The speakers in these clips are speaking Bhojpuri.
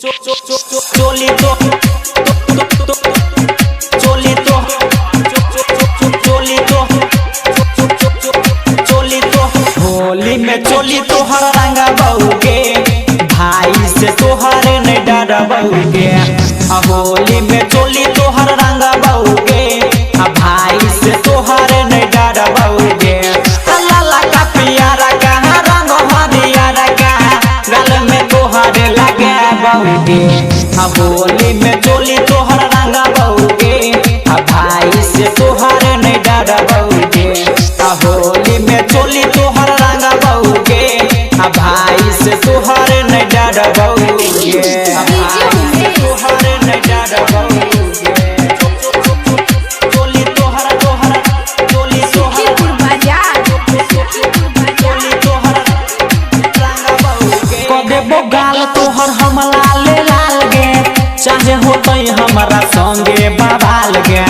चोली तो चोली तो चोली तो होली में चोली तोहर रंगा बहुगे भाई से तोहर नहीं डर बहुगे। होली में चोली तोहर रंगा बहुगे भाई से तोहर नहीं डर बहुगे। लाला का पियारा का रंग हरियारा का गल में तोहर लगे बहुगे। होली में चोली तोहर रंगा बहुगे भाई से तोहर नहीं डर बहुगे। होली में चोली तोहर रंगा बहुगे भाई से तोहर नहीं डर बहुगे। भाई से तोहर नहीं डर बहुगे। चोली तोहर तोहर चोली तोहर रंगा बहुगे। कदेबो गाल तोहर हमला ले लाल गे चाहे होतई हमारा संगे बाबाल गे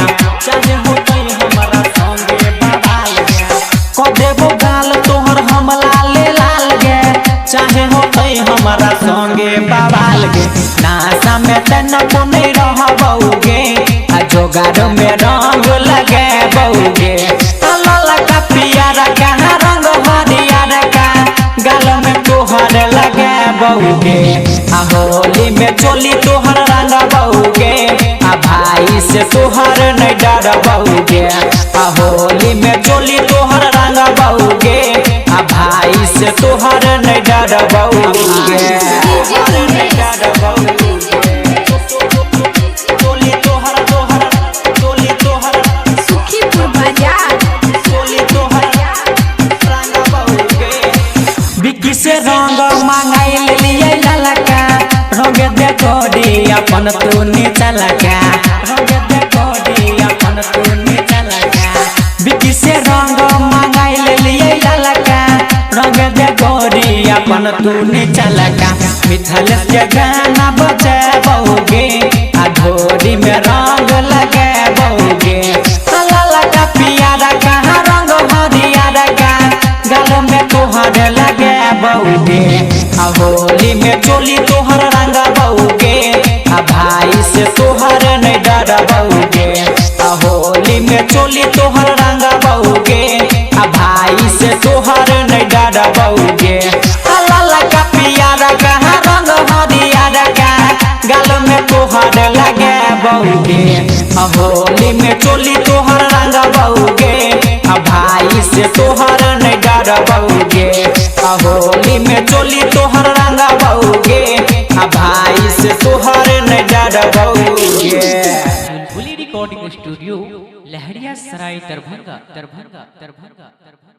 चाहे होतई हमारा संगे बाबाल गे। कदेबो गाल तोहर हमला ले लाल गे चाहे होतई हमारा संगे बाबाल गे। नासा में तन को नहीं रह बहुगे जोगाड़ में रंग लगे बहुगे। लाला का पियारा का रंग हरियारा का गाल में तोहर लगे बहुगे। होली में चोली तोहर रंग बहुगे भाई से तोहर नहीं डर बहुगे। होली में चोली तोहर रंग बहुगे भाई से तोहर नहीं डर बहुगे। नहीं डर बहुगे। चोली तोहर तोहर चोली तोहर सुखीपुर बाजार चोली तोहर रंग बहुगे। बिक्की से रंग मांगाई लिए ललका रंग दे कोडी अपन तू नीचा लगा रंग दे कोडी अपन तू नीचा लगा। बिक्की से रंग मांगाई लिए ललका रंग दे कोडी अपन तू नीचा लगा। मिथल के गाना बजे बहुगे घोड़ी में रंग लगे बहुगे। लाला का पियारा का रंग हरियारा का गल में तोहर लगे बहुगे। होली में चोली तोहर रंग बहुगे भाई से तोहर नहीं डर बहुगे। होली में चोली तोहर रंग बहुगे भाई से तोहर नहीं डर बहुगे। लाला का पियारा का रंग हरियारा का गल में तोहर लगे बहुगे। होली में चोली तोहर रंग बहुगे भाई से तोहर नहीं डर बहुगे। होली में चोली तोहर रंग बहुगे भाई से तोहर नहीं डर बहुगे। बुलबुली रिकॉर्डिंग स्टूडियो लहरिया सराय दरभंगा दरभंगा दरभंगा दरभंगा।